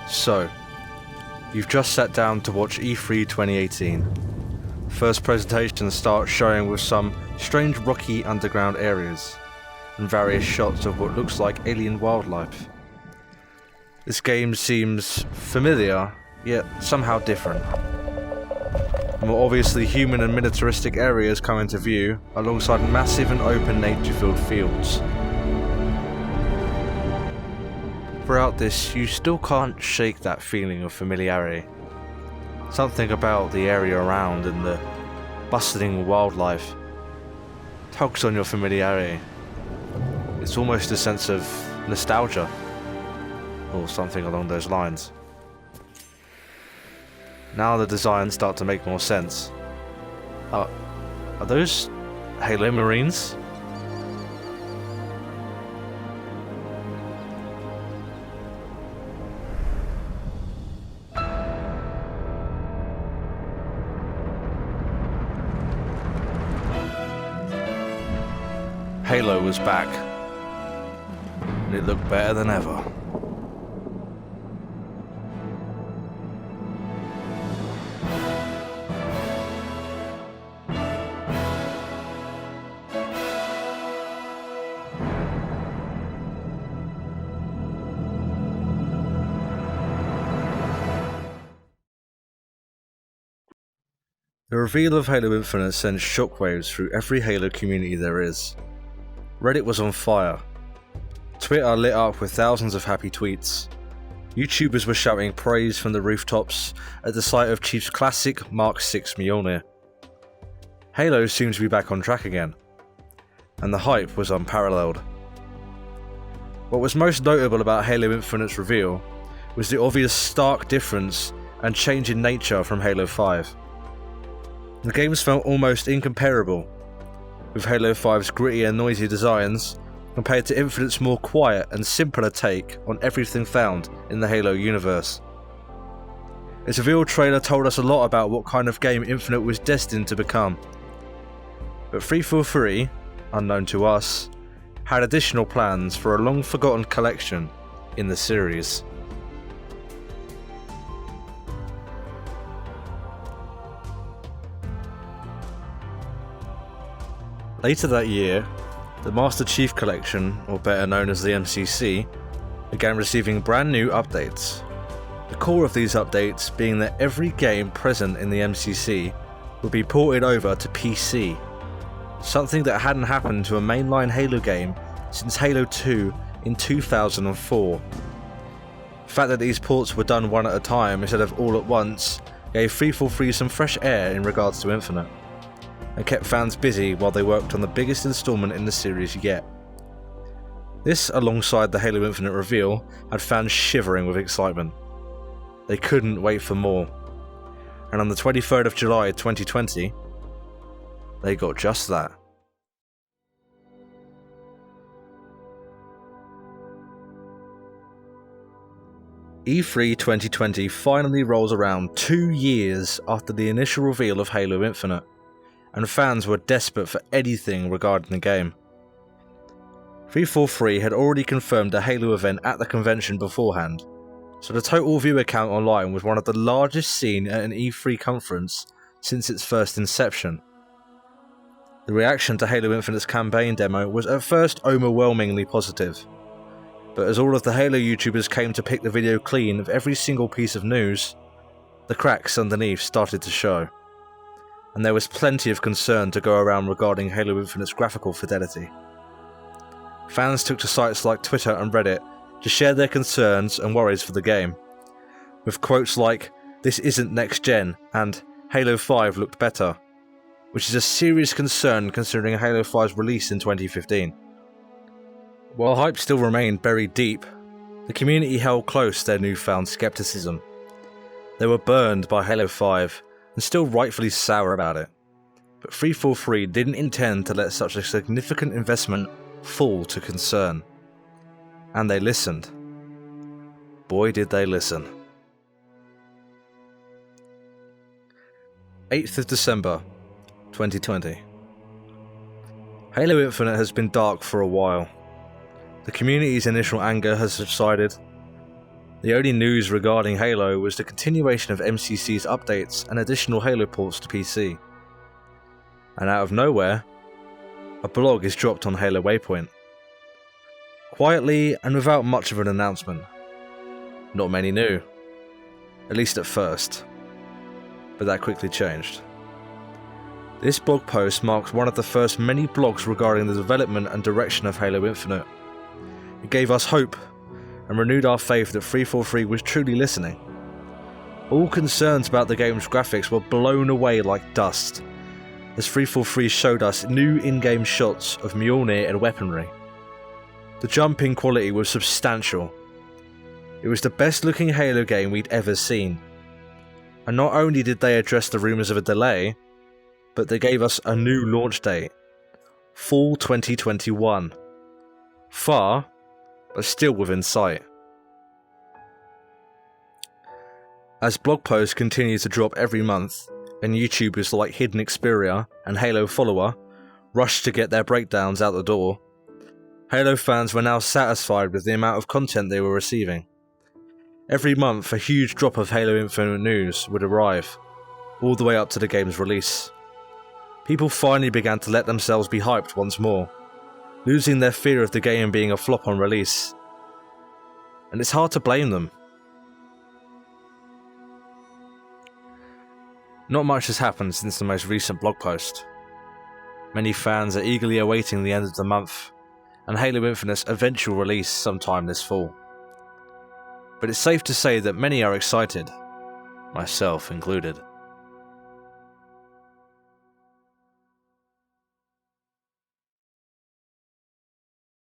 So, you've just sat down to watch E3 2018. First presentation starts showing with some strange rocky underground areas, and various shots of what looks like alien wildlife. This game seems familiar, yet somehow different. More obviously human and militaristic areas come into view, alongside massive and open nature-filled fields. Throughout this, you still can't shake that feeling of familiarity. Something about the area around and the bustling wildlife tugs on your familiarity. It's almost a sense of nostalgia, or something along those lines. Now the designs start to make more sense. Are those Halo Marines? Halo was back, and it looked better than ever. The reveal of Halo Infinite sends shockwaves through every Halo community there is. Reddit was on fire. Twitter lit up with thousands of happy tweets. YouTubers were shouting praise from the rooftops at the sight of Chief's classic Mark VI Mjolnir. Halo seems to be back on track again, and the hype was unparalleled. What was most notable about Halo Infinite's reveal was the obvious stark difference and change in nature from Halo 5. The games felt almost incomparable, with Halo 5's gritty and noisy designs compared to Infinite's more quiet and simpler take on everything found in the Halo universe. Its reveal trailer told us a lot about what kind of game Infinite was destined to become. But 343, unknown to us, had additional plans for a long-forgotten collection in the series. Later that year, the Master Chief Collection, or better known as the MCC, began receiving brand new updates. The core of these updates being that every game present in the MCC would be ported over to PC, something that hadn't happened to a mainline Halo game since Halo 2 in 2004. The fact that these ports were done one at a time instead of all at once gave 343 some fresh air in regards to Infinite, and kept fans busy while they worked on the biggest installment in the series yet. This, alongside the Halo Infinite reveal, had fans shivering with excitement. They couldn't wait for more. And on the 23rd of July 2020, they got just that. E3 2020 finally rolls around 2 years after the initial reveal of Halo Infinite, and fans were desperate for anything regarding the game. 343 had already confirmed a Halo event at the convention beforehand, so the total viewer count online was one of the largest seen at an E3 conference since its first inception. The reaction to Halo Infinite's campaign demo was at first overwhelmingly positive, but as all of the Halo YouTubers came to pick the video clean of every single piece of news, the cracks underneath started to show, and there was plenty of concern to go around regarding Halo Infinite's graphical fidelity. Fans took to sites like Twitter and Reddit to share their concerns and worries for the game, with quotes like, "This isn't next gen," and "Halo 5 looked better," which is a serious concern considering Halo 5's release in 2015. While hype still remained buried deep, the community held close their newfound skepticism. They were burned by Halo 5 and still rightfully sour about it, but 343 didn't intend to let such a significant investment fall to concern. And they listened. Boy did they listen. 8th of December 2020. Halo Infinite has been dark for a while. The community's initial anger has subsided. The The only news regarding Halo was the continuation of MCC's updates and additional Halo ports to PC. And out of nowhere, a blog is dropped on Halo Waypoint. Quietly and without much of an announcement. Not many knew. At least at first. But that quickly changed. This blog post marks one of the first many blogs regarding the development and direction of Halo Infinite. It gave us hope and renewed our faith that 343 was truly listening. All concerns about the game's graphics were blown away like dust, as 343 showed us new in-game shots of Mjolnir and weaponry. The jump in quality was substantial. It was the best looking Halo game we'd ever seen. And not only did they address the rumours of a delay, but they gave us a new launch date. Fall 2021. Far, but still within sight. As blog posts continue to drop every month, and YouTubers like Hidden Xperia and Halo Follower rushed to get their breakdowns out the door, Halo fans were now satisfied with the amount of content they were receiving. Every month a huge drop of Halo Infinite news would arrive, all the way up to the game's release. People finally began to let themselves be hyped once more, losing their fear of the game being a flop on release. And it's hard to blame them. Not much has happened since the most recent blog post. Many fans are eagerly awaiting the end of the month, and Halo Infinite's eventual release sometime this fall. But it's safe to say that many are excited, myself included.